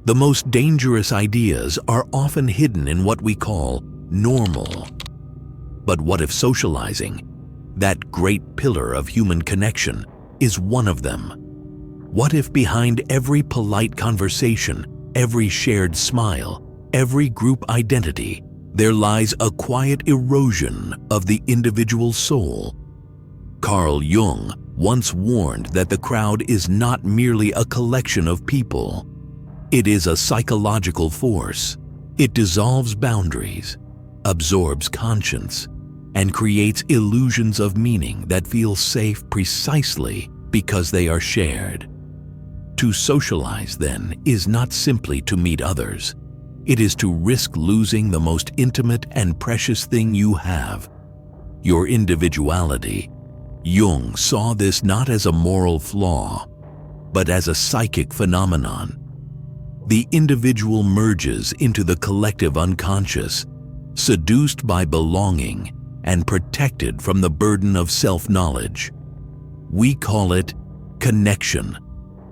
The most dangerous ideas are often hidden in what we call normal. But what if socializing, that great pillar of human connection, is one of them? What if behind every polite conversation, every shared smile, every group identity, there lies a quiet erosion of the individual soul? Carl Jung once warned that the crowd is not merely a collection of people. It is a psychological force. It dissolves boundaries, absorbs conscience, and creates illusions of meaning that feel safe precisely because they are shared. To socialize, then, is not simply to meet others. It is to risk losing the most intimate and precious thing you have, your individuality. Jung saw this not as a moral flaw, but as a psychic phenomenon. The individual merges into the collective unconscious, seduced by belonging and protected from the burden of self-knowledge. We call it connection.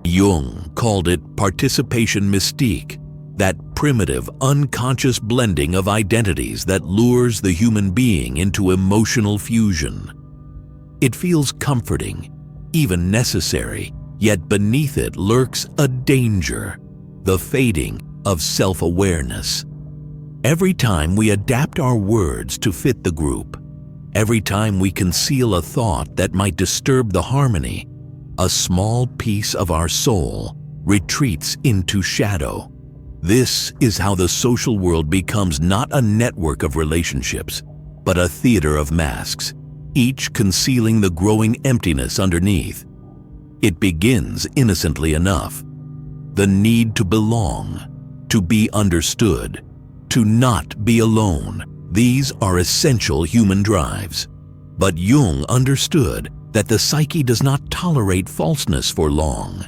Jung called it participation mystique, that primitive, unconscious blending of identities that lures the human being into emotional fusion. It feels comforting, even necessary, yet beneath it lurks a danger, the fading of self-awareness. Every time we adapt our words to fit the group, every time we conceal a thought that might disturb the harmony, a small piece of our soul retreats into shadow. This is how the social world becomes not a network of relationships, but a theater of masks, each concealing the growing emptiness underneath. It begins innocently enough. The need to belong, to be understood, to not be alone. These are essential human drives. But Jung understood that the psyche does not tolerate falseness for long.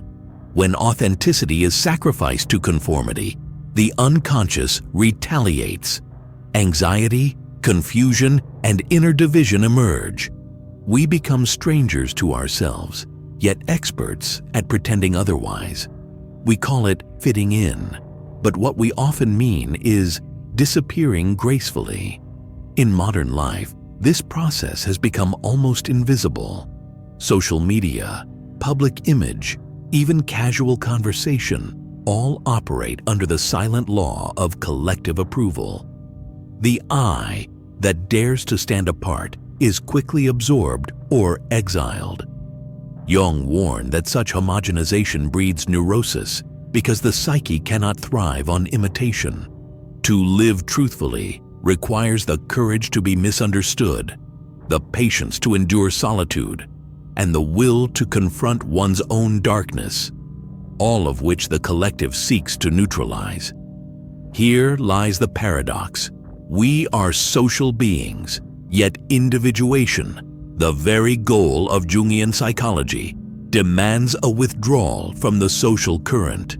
When authenticity is sacrificed to conformity, the unconscious retaliates. Anxiety, confusion, and inner division emerge. We become strangers to ourselves, yet experts at pretending otherwise. We call it fitting in, but what we often mean is disappearing gracefully. In modern life, this process has become almost invisible. Social media, public image, even casual conversation all operate under the silent law of collective approval. The I that dares to stand apart is quickly absorbed or exiled. Jung warned that such homogenization breeds neurosis because the psyche cannot thrive on imitation. To live truthfully requires the courage to be misunderstood, the patience to endure solitude, and the will to confront one's own darkness, all of which the collective seeks to neutralize. Here lies the paradox. We are social beings, yet individuation, the very goal of Jungian psychology, demands a withdrawal from the social current.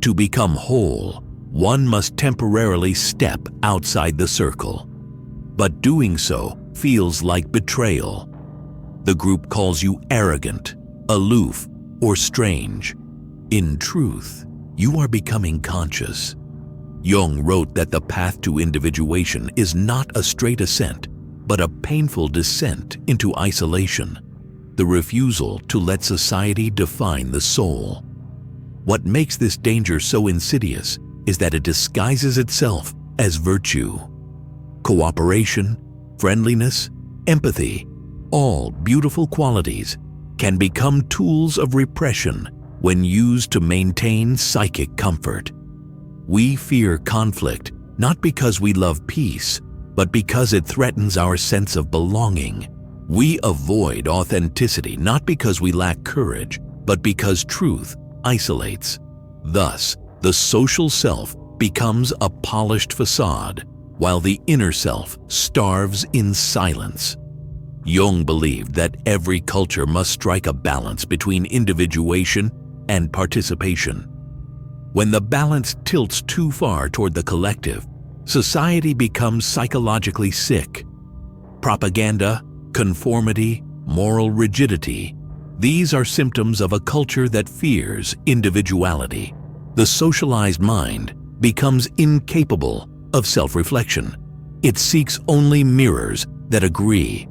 To become whole, one must temporarily step outside the circle. But doing so feels like betrayal. The group calls you arrogant, aloof, or strange. In truth, you are becoming conscious. Jung wrote that the path to individuation is not a straight ascent, but a painful descent into isolation, the refusal to let society define the soul. What makes this danger so insidious is that it disguises itself as virtue. Cooperation, friendliness, empathy, all beautiful qualities, can become tools of repression when used to maintain psychic comfort. We fear conflict not because we love peace, but because it threatens our sense of belonging. We avoid authenticity not because we lack courage, but because truth isolates. Thus, the social self becomes a polished facade, while the inner self starves in silence. Jung believed that every culture must strike a balance between individuation and participation. When the balance tilts too far toward the collective, society becomes psychologically sick. Propaganda, conformity, moral rigidity, these are symptoms of a culture that fears individuality. The socialized mind becomes incapable of self-reflection. It seeks only mirrors that agree.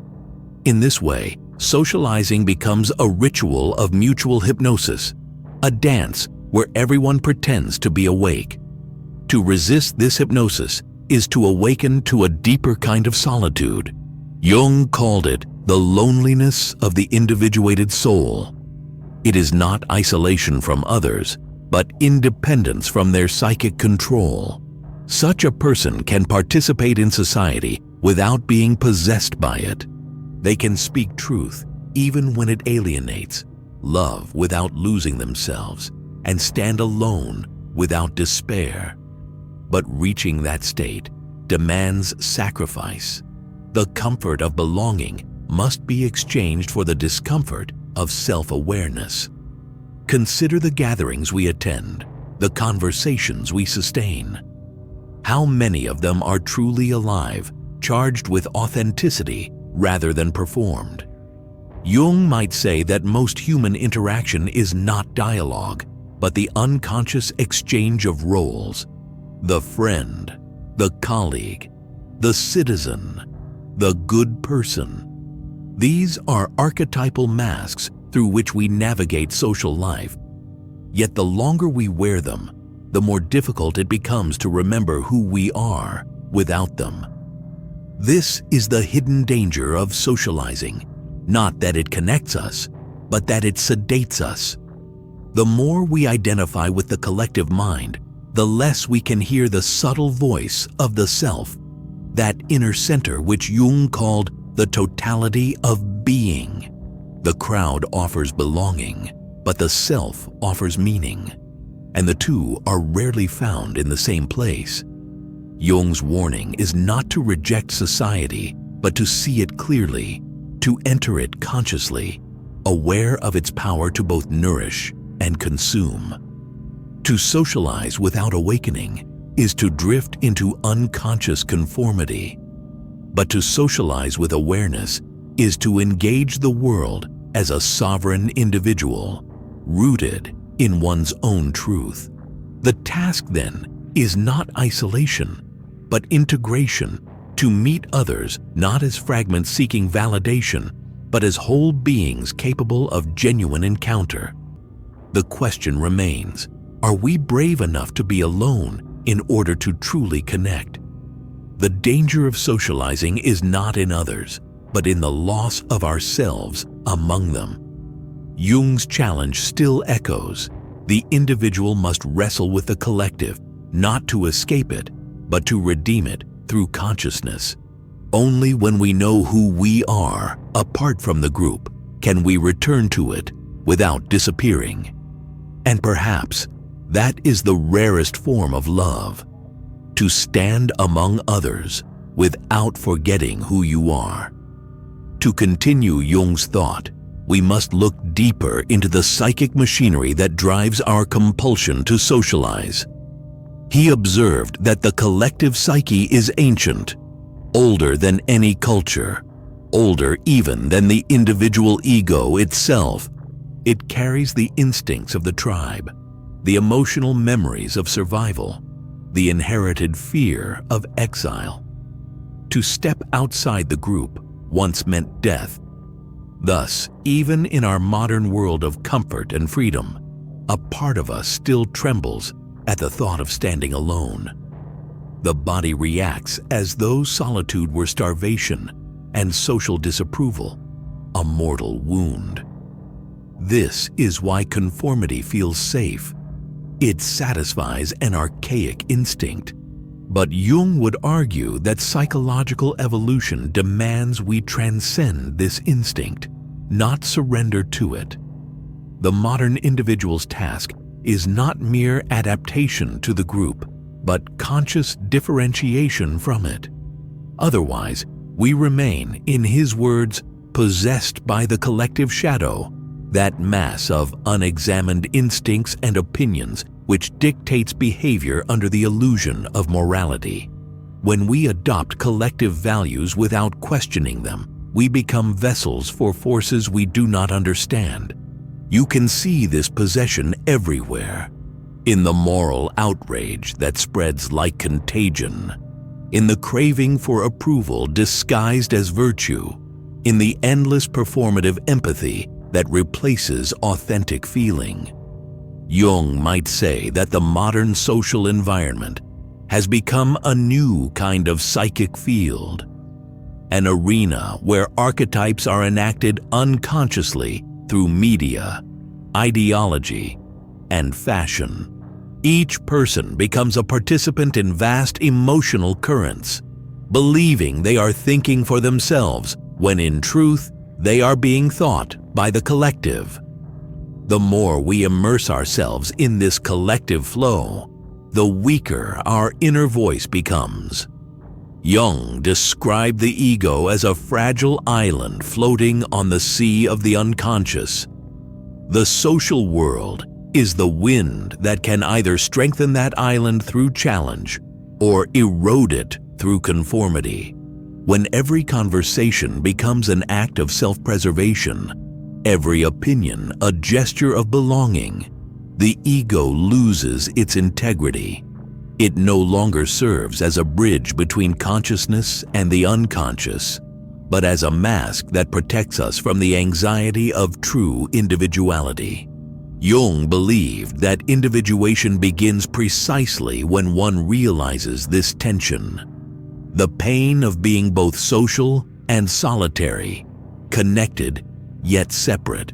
In this way, socializing becomes a ritual of mutual hypnosis, a dance where everyone pretends to be awake. To resist this hypnosis is to awaken to a deeper kind of solitude. Jung called it the loneliness of the individuated soul. It is not isolation from others, but independence from their psychic control. Such a person can participate in society without being possessed by it. They can speak truth even when it alienates, love without losing themselves, and stand alone without despair. But reaching that state demands sacrifice. The comfort of belonging must be exchanged for the discomfort of self-awareness. Consider the gatherings we attend, the conversations we sustain. How many of them are truly alive, charged with authenticity rather than performed? Jung might say that most human interaction is not dialogue, but the unconscious exchange of roles. The friend, the colleague, the citizen, the good person. These are archetypal masks through which we navigate social life. Yet the longer we wear them, the more difficult it becomes to remember who we are without them. This is the hidden danger of socializing, not that it connects us, but that it sedates us. The more we identify with the collective mind, the less we can hear the subtle voice of the self, that inner center which Jung called the totality of being. The crowd offers belonging, but the self offers meaning, and the two are rarely found in the same place. Jung's warning is not to reject society, but to see it clearly, to enter it consciously, aware of its power to both nourish and consume. To socialize without awakening is to drift into unconscious conformity. But to socialize with awareness is to engage the world as a sovereign individual, rooted in one's own truth. The task, then, is not isolation, but integration, to meet others not as fragments seeking validation, but as whole beings capable of genuine encounter. The question remains, are we brave enough to be alone in order to truly connect? The danger of socializing is not in others, but in the loss of ourselves among them. Jung's challenge still echoes. The individual must wrestle with the collective, not to escape it, but to redeem it through consciousness. Only when we know who we are, apart from the group, can we return to it without disappearing. And perhaps that is the rarest form of love, to stand among others without forgetting who you are. To continue Jung's thought, we must look deeper into the psychic machinery that drives our compulsion to socialize. He observed that the collective psyche is ancient, older than any culture, older even than the individual ego itself. It carries the instincts of the tribe, the emotional memories of survival, the inherited fear of exile. To step outside the group once meant death. Thus, even in our modern world of comfort and freedom, a part of us still trembles at the thought of standing alone. The body reacts as though solitude were starvation and social disapproval, a mortal wound. This is why conformity feels safe. It satisfies an archaic instinct. But Jung would argue that psychological evolution demands we transcend this instinct, not surrender to it. The modern individual's task is not mere adaptation to the group, but conscious differentiation from it. Otherwise, we remain, in his words, possessed by the collective shadow, that mass of unexamined instincts and opinions which dictates behavior under the illusion of morality. When we adopt collective values without questioning them, we become vessels for forces we do not understand. You can see this possession everywhere. in the moral outrage that spreads like contagion, in the craving for approval disguised as virtue, in the endless performative empathy that replaces authentic feeling. Jung might say that the modern social environment has become a new kind of psychic field, an arena where archetypes are enacted unconsciously through media, ideology, and fashion. Each person becomes a participant in vast emotional currents, believing they are thinking for themselves when in truth they are being thought by the collective. The more we immerse ourselves in this collective flow, the weaker our inner voice becomes. Jung described the ego as a fragile island floating on the sea of the unconscious. The social world is the wind that can either strengthen that island through challenge or erode it through conformity. When every conversation becomes an act of self-preservation, every opinion a gesture of belonging, the ego loses its integrity. It no longer serves as a bridge between consciousness and the unconscious, but as a mask that protects us from the anxiety of true individuality. Jung believed that individuation begins precisely when one realizes this tension. The pain of being both social and solitary, connected yet separate.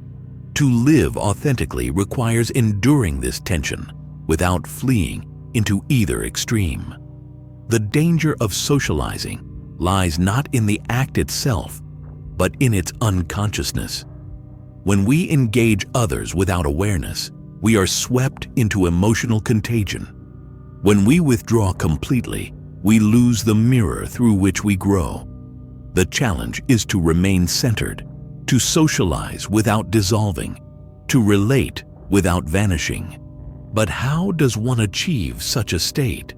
To live authentically requires enduring this tension without fleeing into either extreme. The danger of socializing lies not in the act itself, but in its unconsciousness. When we engage others without awareness, we are swept into emotional contagion. When we withdraw completely, we lose the mirror through which we grow. The challenge is to remain centered, to socialize without dissolving, to relate without vanishing. But how does one achieve such a state?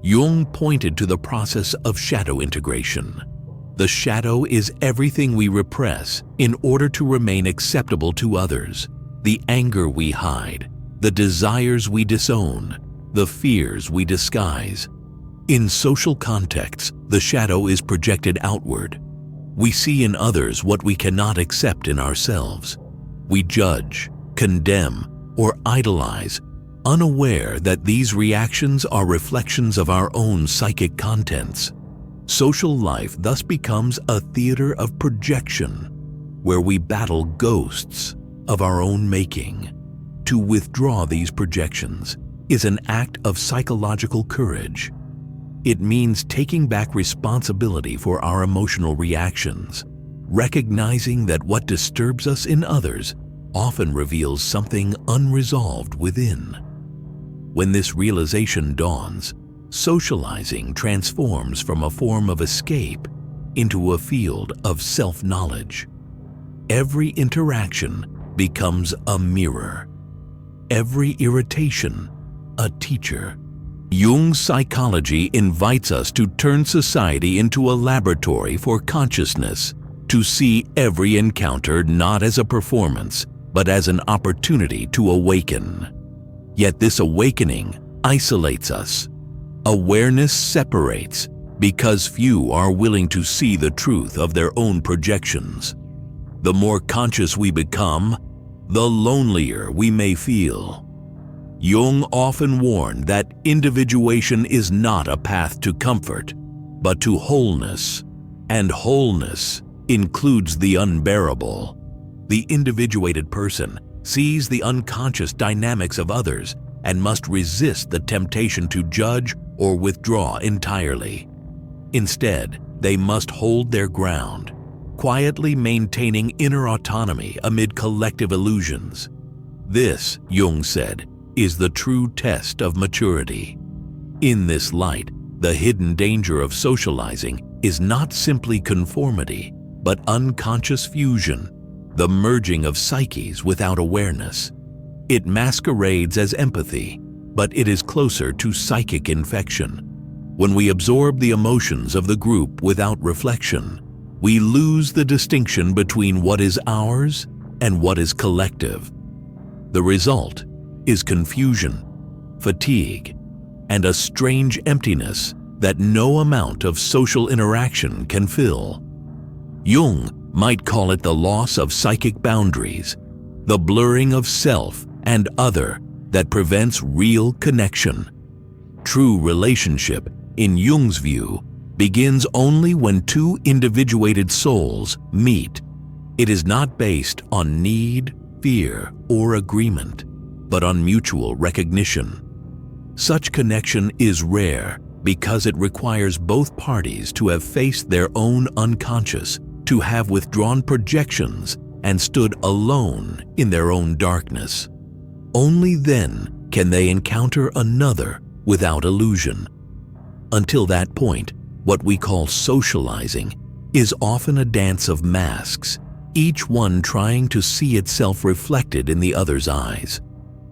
Jung pointed to the process of shadow integration. The shadow is everything we repress in order to remain acceptable to others, the anger we hide, the desires we disown, the fears we disguise. In social contexts, the shadow is projected outward. We see in others what we cannot accept in ourselves. We judge, condemn, or idolize, unaware that these reactions are reflections of our own psychic contents. Social life thus becomes a theater of projection, where we battle ghosts of our own making. To withdraw these projections is an act of psychological courage. It means taking back responsibility for our emotional reactions, recognizing that what disturbs us in others often reveals something unresolved within. When this realization dawns, socializing transforms from a form of escape into a field of self-knowledge. Every interaction becomes a mirror, every irritation a teacher. Jung's psychology invites us to turn society into a laboratory for consciousness, to see every encounter not as a performance, but as an opportunity to awaken. Yet this awakening isolates us. Awareness separates because few are willing to see the truth of their own projections. The more conscious we become, the lonelier we may feel. Jung often warned that individuation is not a path to comfort, but to wholeness, and wholeness includes the unbearable. The individuated person sees the unconscious dynamics of others and must resist the temptation to judge or withdraw entirely. Instead, they must hold their ground, quietly maintaining inner autonomy amid collective illusions. This, Jung said, is the true test of maturity. In this light, the hidden danger of socializing is not simply conformity, but unconscious fusion, the merging of psyches without awareness. It masquerades as empathy, but it is closer to psychic infection. When we absorb the emotions of the group without reflection, we lose the distinction between what is ours and what is collective. The result is confusion, fatigue, and a strange emptiness that no amount of social interaction can fill. Jung might call it the loss of psychic boundaries, the blurring of self and other that prevents real connection. True relationship, in Jung's view, begins only when two individuated souls meet. It is not based on need, fear, or agreement, but on mutual recognition. Such connection is rare because it requires both parties to have faced their own unconscious, to have withdrawn projections and stood alone in their own darkness. Only then can they encounter another without illusion. Until that point, what we call socializing is often a dance of masks, each one trying to see itself reflected in the other's eyes.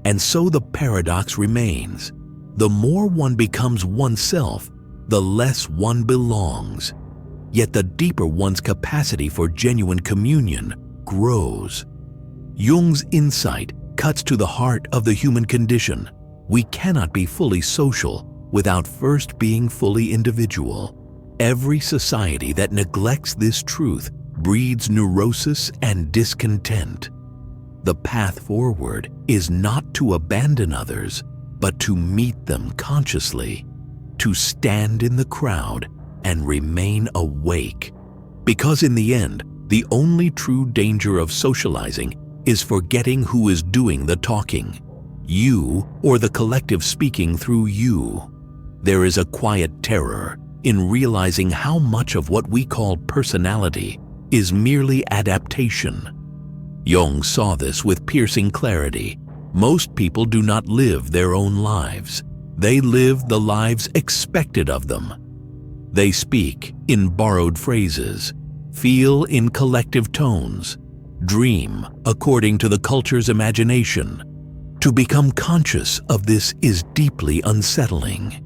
And so the paradox remains. The more one becomes oneself, the less one belongs. Yet the deeper one's capacity for genuine communion grows. Jung's insight cuts to the heart of the human condition. We cannot be fully social without first being fully individual. Every society that neglects this truth breeds neurosis and discontent. The path forward is not to abandon others, but to meet them consciously, to stand in the crowd and remain awake. Because in the end, the only true danger of socializing is forgetting who is doing the talking, you or the collective speaking through you. There is a quiet terror in realizing how much of what we call personality is merely adaptation. Jung saw this with piercing clarity. Most people do not live their own lives. They live the lives expected of them. They speak in borrowed phrases, feel in collective tones, dream according to the culture's imagination. To become conscious of this is deeply unsettling.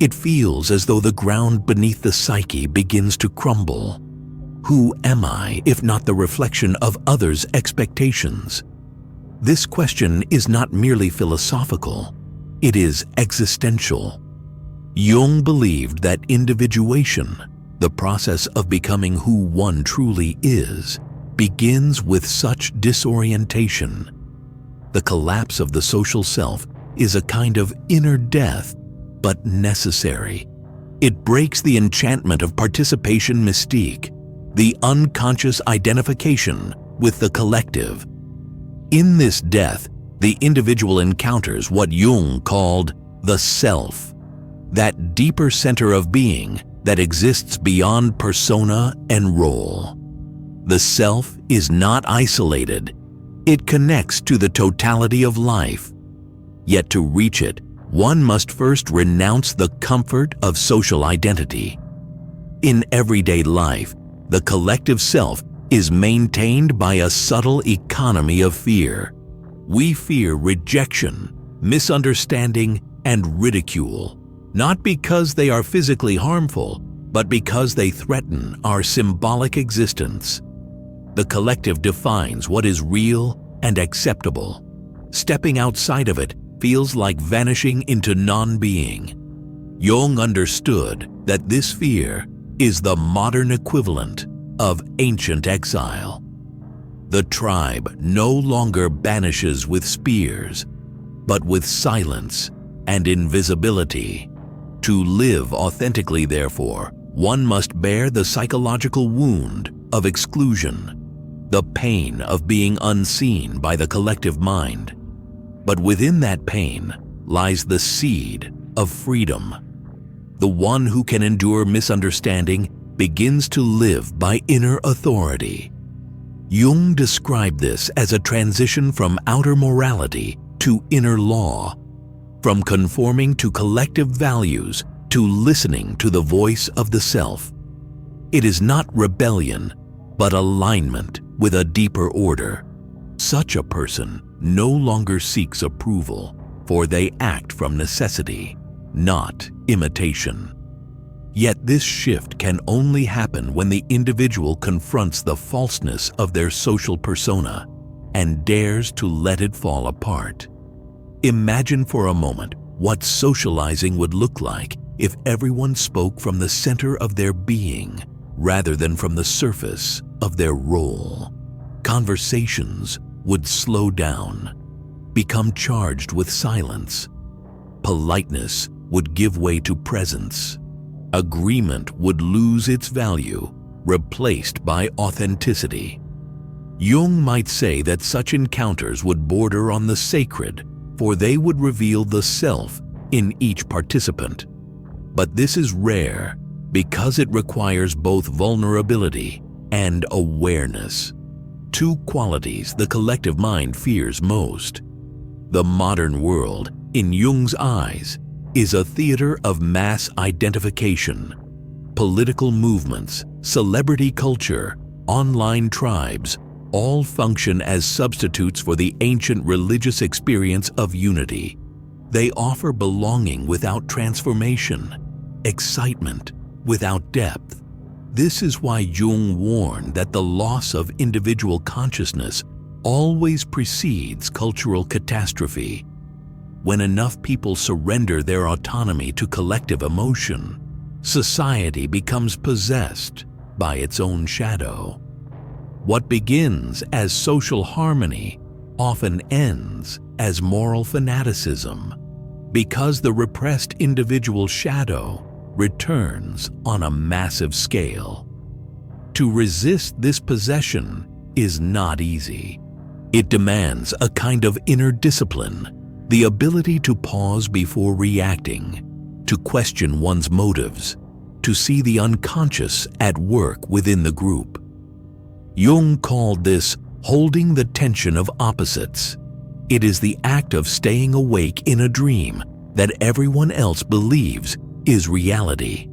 It feels as though the ground beneath the psyche begins to crumble. Who am I if not the reflection of others' expectations? This question is not merely philosophical, it is existential. Jung believed that individuation, the process of becoming who one truly is, begins with such disorientation. The collapse of the social self is a kind of inner death, but necessary. It breaks the enchantment of participation mystique, the unconscious identification with the collective. In this death, the individual encounters what Jung called the self, that deeper center of being that exists beyond persona and role. The self is not isolated. It connects to the totality of life. Yet to reach it, one must first renounce the comfort of social identity. In everyday life, the collective self is maintained by a subtle economy of fear. We fear rejection, misunderstanding, and ridicule, not because they are physically harmful, but because they threaten our symbolic existence. The collective defines what is real and acceptable. Stepping outside of it feels like vanishing into non-being. Jung understood that this fear is the modern equivalent of ancient exile. The tribe no longer banishes with spears, but with silence and invisibility. To live authentically, therefore, one must bear the psychological wound of exclusion, the pain of being unseen by the collective mind. But within that pain lies the seed of freedom. The one who can endure misunderstanding begins to live by inner authority. Jung described this as a transition from outer morality to inner law, from conforming to collective values to listening to the voice of the self. It is not rebellion, but alignment with a deeper order. Such a person no longer seeks approval, for they act from necessity, not imitation. Yet this shift can only happen when the individual confronts the falseness of their social persona and dares to let it fall apart. Imagine for a moment what socializing would look like if everyone spoke from the center of their being rather than from the surface of their role. Conversations would slow down, become charged with silence. Politeness would give way to presence. Agreement would lose its value, replaced by authenticity. Jung might say that such encounters would border on the sacred, for they would reveal the self in each participant. But this is rare because it requires both vulnerability and awareness, two qualities the collective mind fears most. The modern world, in Jung's eyes, is a theater of mass identification. Political movements, celebrity culture, online tribes, all function as substitutes for the ancient religious experience of unity. They offer belonging without transformation, excitement without depth. This is why Jung warned that the loss of individual consciousness always precedes cultural catastrophe. When enough people surrender their autonomy to collective emotion, society becomes possessed by its own shadow. What begins as social harmony often ends as moral fanaticism, because the repressed individual shadow returns on a massive scale. To resist this possession is not easy. It demands a kind of inner discipline, the ability to pause before reacting, to question one's motives, to see the unconscious at work within the group. Jung called this holding the tension of opposites. It is the act of staying awake in a dream that everyone else believes is reality.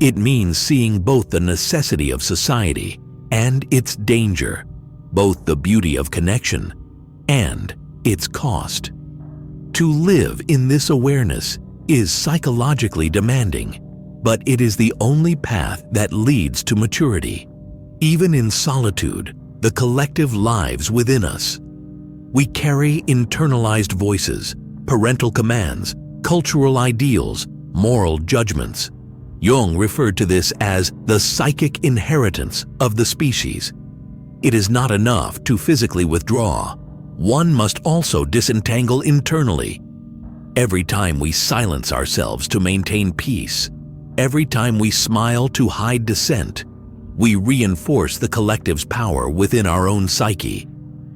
It means seeing both the necessity of society and its danger, both the beauty of connection and its cost. To live in this awareness is psychologically demanding, but it is the only path that leads to maturity. Even in solitude, the collective lives within us. We carry internalized voices, parental commands, cultural ideals, moral judgments. Jung referred to this as the psychic inheritance of the species. It is not enough to physically withdraw. One must also disentangle internally. Every time we silence ourselves to maintain peace, every time we smile to hide dissent, we reinforce the collective's power within our own psyche.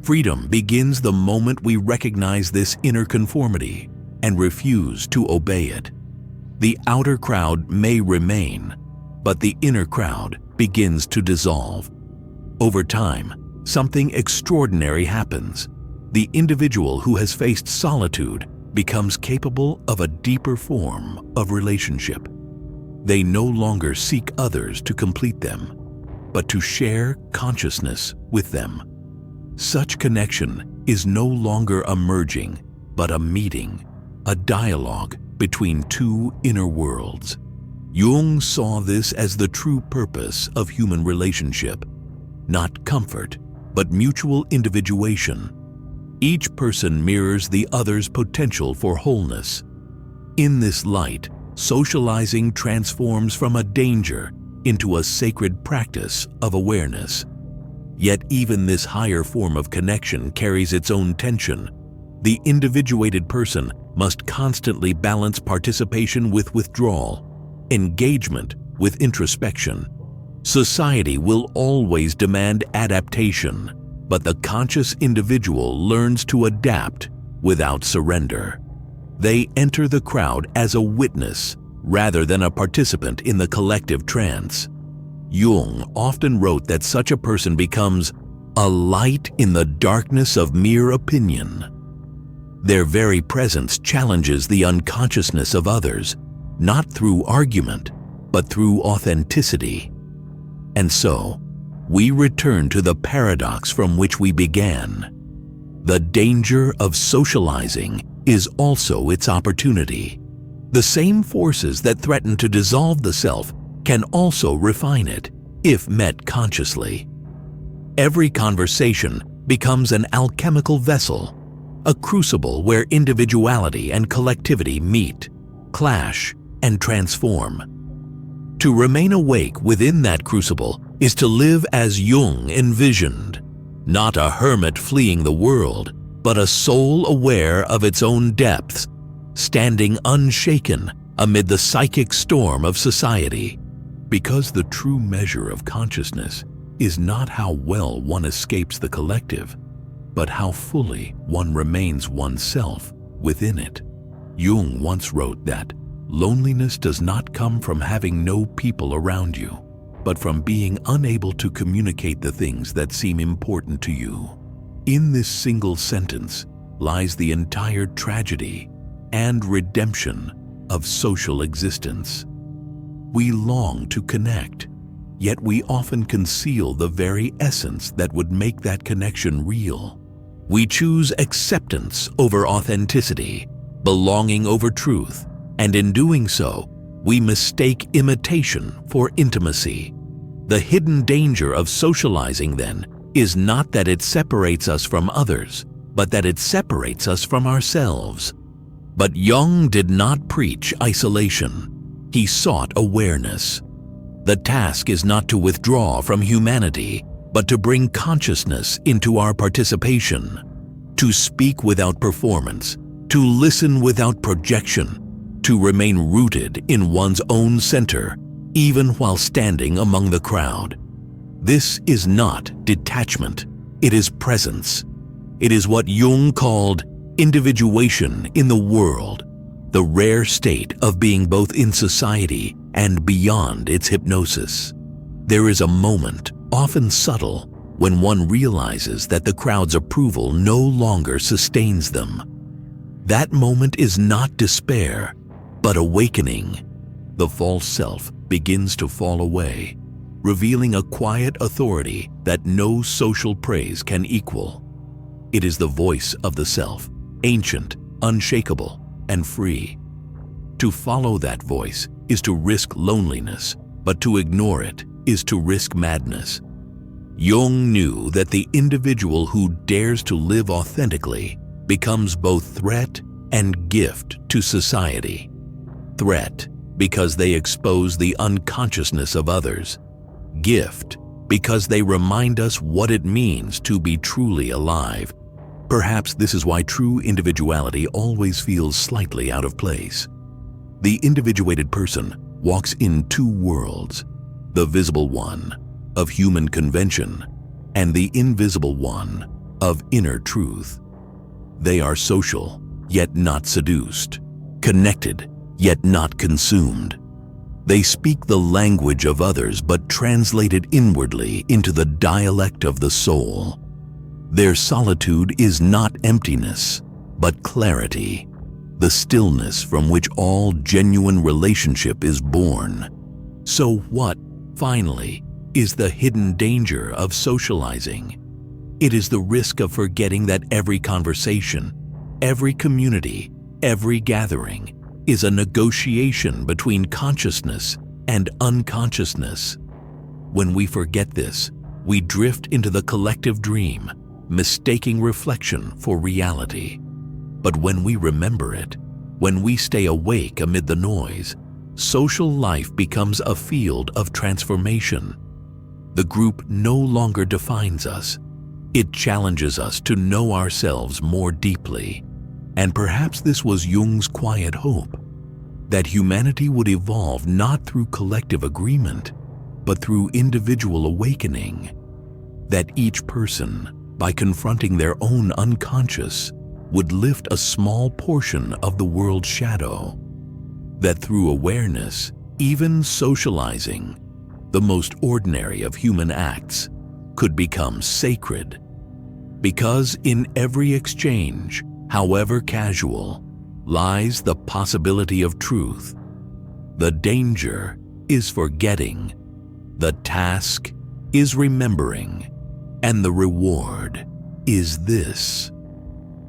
Freedom begins the moment we recognize this inner conformity and refuse to obey it. The outer crowd may remain, but the inner crowd begins to dissolve. Over time, something extraordinary happens. The individual who has faced solitude becomes capable of a deeper form of relationship. They no longer seek others to complete them, but to share consciousness with them. Such connection is no longer a merging, but a meeting, a dialogue between two inner worlds. Jung saw this as the true purpose of human relationship, not comfort, but mutual individuation. Each person mirrors the other's potential for wholeness. In this light, socializing transforms from a danger into a sacred practice of awareness. Yet even this higher form of connection carries its own tension. The individuated person must constantly balance participation with withdrawal, engagement with introspection. Society will always demand adaptation, but the conscious individual learns to adapt without surrender. They enter the crowd as a witness rather than a participant in the collective trance. Jung often wrote that such a person becomes a light in the darkness of mere opinion. Their very presence challenges the unconsciousness of others, not through argument, but through authenticity. And so, we return to the paradox from which we began. The danger of socializing is also its opportunity. The same forces that threaten to dissolve the self can also refine it, if met consciously. Every conversation becomes an alchemical vessel, a crucible where individuality and collectivity meet, clash, and transform. To remain awake within that crucible is to live as Jung envisioned, not a hermit fleeing the world, but a soul aware of its own depths, standing unshaken amid the psychic storm of society. Because the true measure of consciousness is not how well one escapes the collective, but how fully one remains oneself within it. Jung once wrote that loneliness does not come from having no people around you, but from being unable to communicate the things that seem important to you. In this single sentence lies the entire tragedy and redemption of social existence. We long to connect, yet we often conceal the very essence that would make that connection real. We choose acceptance over authenticity, belonging over truth, and in doing so, we mistake imitation for intimacy. The hidden danger of socializing, then, is not that it separates us from others, but that it separates us from ourselves. But Jung did not preach isolation. He sought awareness. The task is not to withdraw from humanity, but to bring consciousness into our participation, to speak without performance, to listen without projection, to remain rooted in one's own center, even while standing among the crowd. This is not detachment, it is presence. It is what Jung called individuation in the world, the rare state of being both in society and beyond its hypnosis. There is a moment, often subtle, when one realizes that the crowd's approval no longer sustains them. That moment is not despair, but awakening. The false self begins to fall away, revealing a quiet authority that no social praise can equal. It is the voice of the self, ancient, unshakable, and free. To follow that voice is to risk loneliness, but to ignore it is to risk madness. Jung knew that the individual who dares to live authentically becomes both threat and gift to society. Threat, because they expose the unconsciousness of others. Gift, because they remind us what it means to be truly alive. Perhaps this is why true individuality always feels slightly out of place. The individuated person walks in two worlds, the visible one of human convention and the invisible one of inner truth. They are social, yet not seduced, connected, yet not consumed. They speak the language of others but translate it inwardly into the dialect of the soul. Their solitude is not emptiness, but clarity, the stillness from which all genuine relationship is born. So what, finally, is the hidden danger of socializing? It is the risk of forgetting that every conversation, every community, every gathering is a negotiation between consciousness and unconsciousness. When we forget this, we drift into the collective dream, mistaking reflection for reality. But when we remember it, when we stay awake amid the noise, social life becomes a field of transformation. The group no longer defines us. It challenges us to know ourselves more deeply. And perhaps this was Jung's quiet hope, that humanity would evolve not through collective agreement, but through individual awakening. That each person, by confronting their own unconscious, would lift a small portion of the world's shadow. That through awareness, even socializing, the most ordinary of human acts, could become sacred. Because in every exchange, however casual, lies the possibility of truth. The danger is forgetting, the task is remembering, and the reward is this: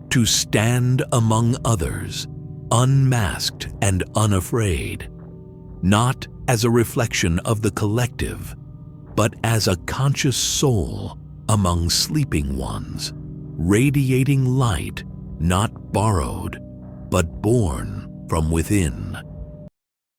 to stand among others, unmasked and unafraid, not as a reflection of the collective, but as a conscious soul among sleeping ones, radiating light not borrowed, but born from within.